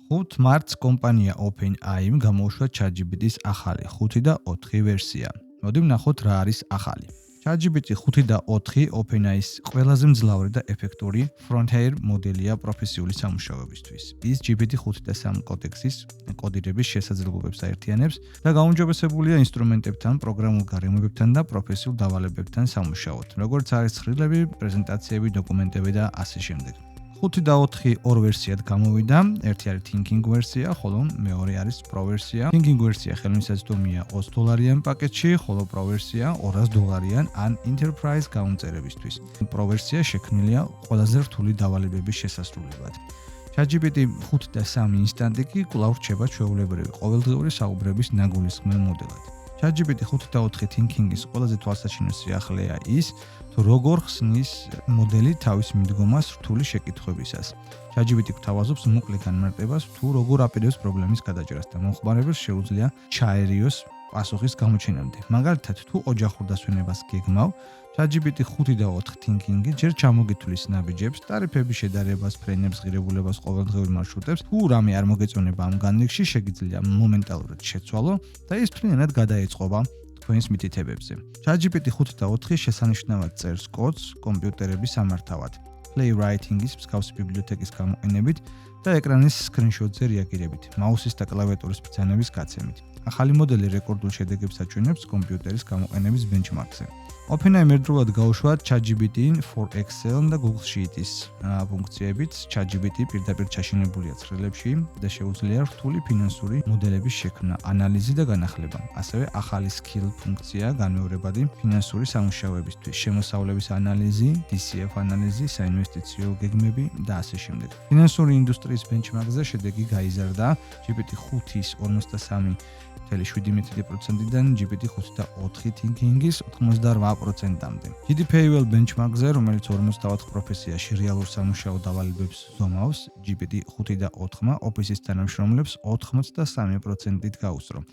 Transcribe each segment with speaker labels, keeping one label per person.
Speaker 1: 5 მარტს კომპანია OpenAI-მ გამოუშვა ChatGPT-ის ახალი 5 და 4 ვერსია. მოდი ვნახოთ რა არის ახალი. ChatGPT 5 და 4 OpenAI-ის ყველაზე მძლავრი და ეფექტური frontier მოდელია პროფესიული სამუშაოებისთვის. ის GPT-5 და 3 კოდექსის კოდირების შესაძლებლობებს აერთიანებს და გაუმჯობესებულია ინსტრუმენტებთან, პროგრამულ გარემოებებთან და პროფესიულ დავალებებთან სამუშაოდ, როგორც არის ცხრილები, პრეზენტაციები, დოკუმენტები და ასე შემდეგ. 5 და 4 ორ ვერსიად გამოვიდა, ერთი არის Thinking ვერსია, ხოლო მეორე არის Pro ვერსია. Thinking ვერსია ხელმისაწვდომია $20 პაკეტში, ხოლო Pro ვერსია $200 ან Enterprise გაუმწერებისთვის. Pro ვერსია შექმნილია ყველაზე რთული დავალებების შესასრულებლად. ChatGPT 5 და 3 ინსტანტი კი კვლავ რჩება ჩვეულებრივი ყოველდღიური საუბრების ნაგულისხმელ მოდელად. ChatGPT 5 და 4 Thinking-ის ყველაზე თვალსაჩინო სიახლეა ის, თუ როგორ ხსნის მოდელი თავის მიდგომას რთული შეკითხვებისას. ChatGPT გვთავაზობს მოკლე განმარტებას, თუ როგორ აპირებს პრობლემის გადაჭრას და მომხმარებელს შეუძლია ჩაერიოს პასუხის გამოჩენამდე. მაგალითად, თუ ოჯახურ დასვენებას გეგმავ, ChatGPT 5 და 4 Thinking-ი ჯერ ჩამოგითვლის ნაბიჯებს, ტარიფების შედარებას, ფრენებს, ღირებულებას, ყოველდღიურ მარშრუტებს, თუ რამე არ მოგეწონება ამ განრიგში, შეგიძლია მომენტალურად შეცვალო და ის ფრინად გადაეწყობა თქვენს მითითებებზე. ChatGPT 5 და 4 შესანიშნავად წერს კოდს კომპიუტერების სამართავად, Playwriting-ის მსგავსი ბიბლიოთეკის გამოყენებით და ეკრანის სკრინშოტზე რეაგირებით, მაუსის და კლავიატურის ბრძანების გაცემით. ახალი მოდელი რეკორდულ შედეგებს აჩვენებს კომპიუტერის გამოყენების ბენჩმარკზე. OpenAI მერდროულად გაუშვა ChatGPT for Excel და Google Sheets-ის ფუნქციებით. ChatGPT პირდაპირ ჩაშენებულია ცხრილებში და შეუძლია რთული ფინანსური მოდელების შექმნა, ანალიზი და განახლება. ასევე ახალი skill ფუნქცია განმეორებადი ფინანსური სამუშაოებისთვის, შემოსავლების ანალიზი, DCF ანალიზი, საინვესტიციო გეგმები და ასე შემდეგ. ფინანსური ინდუსტრიის ბენჩმარკზე შედეგი გაიზარდა GPT-5-ის 53.7%-დან GPT-5 და 4 Thinking-ის 88%-მდე. GDPAI benchmark-ზე, რომელიც 54 პროფესიაში რეალურ სამუშაო დავალებებს ზომავს, GPT-5 და 4-მა ოფისის თანამშრომლებს 83%-ით გაუსწრო.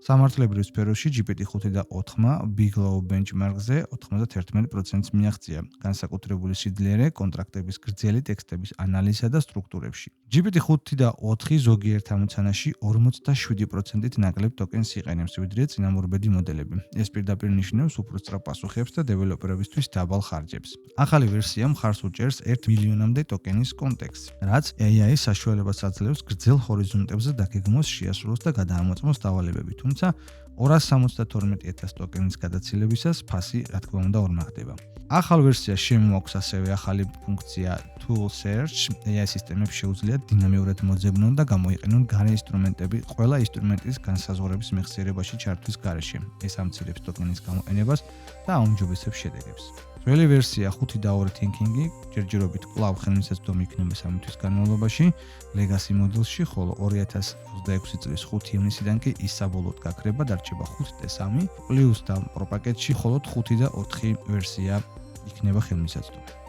Speaker 1: სამართლებრივ სფეროში GPT-5 და 4-მა Big Law benchmark-ზე 91%-ს მიაღწია განსაკუთრებული სიძლიერე კონტრაქტების გრძელი ტექსტების ანალიზსა და სტრუქტურებში. GPT-5 და 4 ზოგიერთ ამოცანაში 47%-ით ნაკლებ ტოკენს იყენებს, ვიდრე წინამორბედი მოდელები. ეს პირდაპირ ნიშნავს უფრო სწრაფ პასუხებს და დეველოპერებისთვის დაბალ ხარჯებს. ახალი ვერსია მხარს უჭერს 1 მილიონამდე ტოკენის კონტექსტს, რაც AI-ის საშუალებას აძლევს გრძელ ჰორიზონტებზე დაგეგმოს, შეასრულოს და გადაამოწმოს დავალებები, თუმცა 272,000 ტოკენის გადაცილებისას ფასი, რა თქმა უნდა, ორმაგ ხდება. ახალ ვერსიას შემოაქვს ასევე ახალი ფუნქცია Tool Search. AI სისტემებს შეუძლიათ დინამიურად მოძებნონ და გამოიყენონ გარე ინსტრუმენტები ყველა ინსტრუმენტის განსაზღვრების მეხსიერებაში ჩართვის გარეშე. ეს ამცირებს ტოკენის გამოყენებას და აუმჯობესებს შედეგებს. ძველი ვერსია 5 და 2 Thinking-ი ჯერჯერობით კვლავ ხელმისაწვდომი იქნება 3 თვის განმავლობაში Legacy მოდელში, ხოლო 2026 წლის 5 ივნისიდან კი ის საბოლოოდ გაქრება და რჩება 5 და 3 პლუს და Pro პაკეტში, ხოლო 5 და 4 ვერსია იქნება ხელმისაწვდომი.